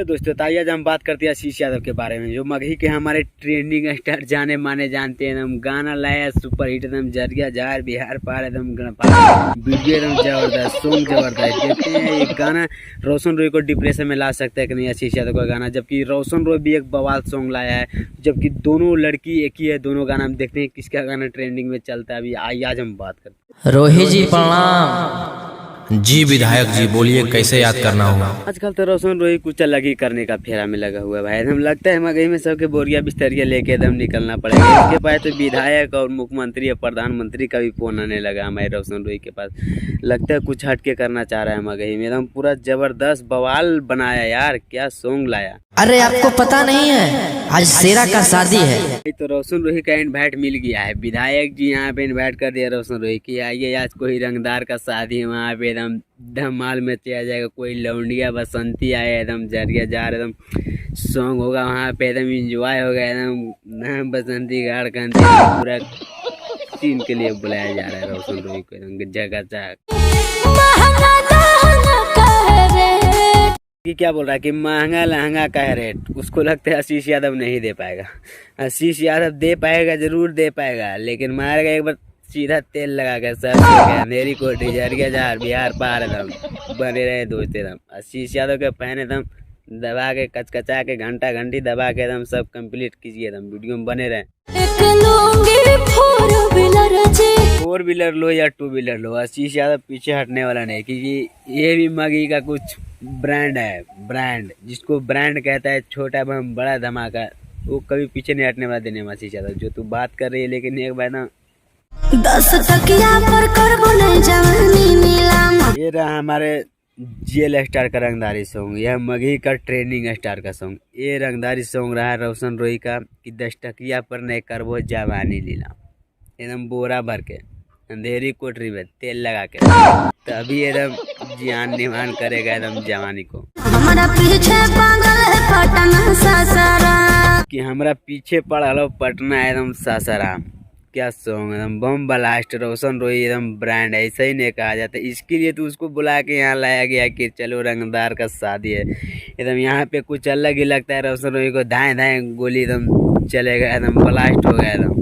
Hello दोस्तों, तो आज हम बात करते हैं आशीष यादव के बारे में, जो मगही के हमारे ट्रेंडिंग स्टार जाने माने जानते हैं। एकदम गाना लाया सुपर हिट, एकदम जरिया जार बिहार पार, एकदम वीडियो एकदम जबरदस्त, सॉन्ग जबरदस्त। देखते हैं ये गाना रोशन रॉय को डिप्रेशन में ला सकता है कि नहीं आशीष यादव का गाना, जबकि रोशन रॉय भी एक बवाल सॉन्ग लाया है, जबकि दोनों लड़की एक ही है। दोनों गाना हम देखते हैं किसका गाना ट्रेंडिंग में चलता है। अभी आज हम बात करते हैं। रोहित जी प्रणाम जी। विधायक जी बोलिए, कैसे याद करना हुआ? आजकल तो रोशन रॉय कुछ अलग ही करने का फेरा में लगा हुआ है भाई। एकदम लगता है मगही में सबके बोरिया बिस्तरिया लेके एकदम निकलना पड़ेगा। इसके पास तो विधायक और मुख्यमंत्री और प्रधानमंत्री का भी फोन आने लगा हमारे रोशन रॉय के पास। लगता है कुछ हटके करना चाह रहा है मगही में। एकदम पूरा जबरदस्त बवाल बनाया यार, क्या सॉन्ग लाया। अरे आपको पता नहीं है, आज शेरा का शादी है। तो रोशन रॉय का इनवाइट मिल गया है। विधायक जी यहाँ पे इनवाइट कर दिया रोशन रॉय की, आइए आज कोई रंगदार का शादी है। वहाँ पे एकदम धमाल में चला जाएगा। कोई लौंडिया बसंती आए, एकदम जरिया जार, एकदम सॉन्ग होगा वहाँ पे, एकदम इंजॉय होगा। एकदम बसंती गाड़ कंती पूरा सीन के लिए बुलाया जा रहा है रोशन रॉय को, एकदम जगह कि क्या बोल रहा है कि महंगा लहंगा का है रेट। उसको लगता है आशीष यादव नहीं दे पाएगा। आशीष यादव दे पाएगा, जरूर दे पाएगा, लेकिन मारेगा एक बार सीधा तेल लगा के सर अंधेरी कोठी जरिया जार बिहार पार, एकदम बने रहे दोस्त। एकदम आशीष यादव के फैन एकदम दबा के कचकचा के घंटा घंटी दबा के एकदम सब कंप्लीट कीजिए, एकदम वीडियो में बने रहे। 4 व्हीलर लो या 2 व्हीलर लो, आशीष यादव पीछे हटने वाला नहीं, क्योंकि ये भी मगही का कुछ ब्रांड है। ब्रांड जिसको ब्रांड कहता है, छोटा बम बड़ा धमाका, वो कभी पीछे नहीं हटने वाला देने में आशीष यादव। जो तू बात कर रही है, लेकिन एक बार ना 10 तकिया पर करबो नहीं जवानी नीलाम। ये रहा हमारे जेल स्टार का रंगदारी सॉन्ग, यह मगही का ट्रेंडिंग स्टार का सॉन्ग। ये रंगदारी सॉन्ग रहा रोशन रॉय का कि 10 टकिया पर नहीं करबो जवानी लीला। एकदम बोरा भर के अंधेरी कोठरी में तेल लगा के तभी एकदम जान निवान करेगा एकदम जवानी को। हमारा पीछे पागल है पटना सासाराम, कि हमरा पीछे पड़ा पटना एकदम सासाराम। क्या सॉन्ग, एकदम बम ब्लास्ट। रोशन रॉय एकदम ब्रांड, ऐसा ही नहीं कहा जाता। इसके लिए तो उसको बुला के यहाँ लाया गया कि चलो रंगदार का शादी है। एकदम यहाँ पे कुछ अलग ही लगता है। रोशन रॉय को धाए धाए गोली एकदम चलेगा, एकदम ब्लास्ट हो गया एकदम।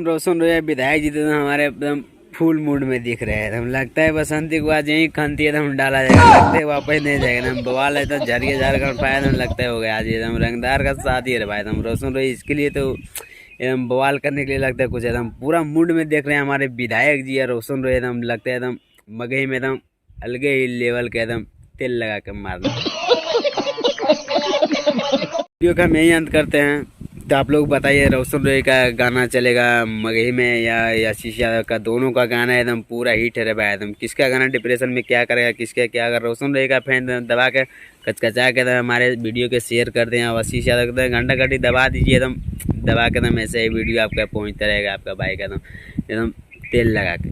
रोशन रॉय विधायक जी तो हमारे एकदम फुल मूड में दिख रहे हैं। एकदम लगता है बसंती को आज यही खंती एकदम डाला जाएगा, लगता है वापस नहीं जाएगा। एकदम बवाल है तो झरिया झारखंड पाया, एकदम लगता है हो गया आज एकदम रंगदार का शादी है भाई। एकदम रोशन रॉय इसके लिए तो एकदम बवाल करने के लिए लगता है कुछ एकदम पूरा मूड में देख रहे हैं हमारे विधायक जी या रोशन रॉय। एकदम लगता है एकदम मगही में एकदम अलगे ही लेवल के एकदम तेल लगा के मारना। वीडियो का हम यही अंत करते हैं। तो आप लोग बताइए, रोशन रॉय का गाना चलेगा मगही में या आशीष यादव का? दोनों का गाना एकदम पूरा हिट है भाई। एकदम किसका गाना डिप्रेशन में क्या करेगा, किसका क्या। अगर रोशन रॉय का फैन दबा के कचकचा के हमारे वीडियो के शेयर कर दें, और आशीष यादव का घंटा घंटी दबा दीजिए, एकदम दबा के एकदम ऐसे ही वीडियो आपका पहुँचता रहेगा आपका भाई का एकदम तेल लगा के।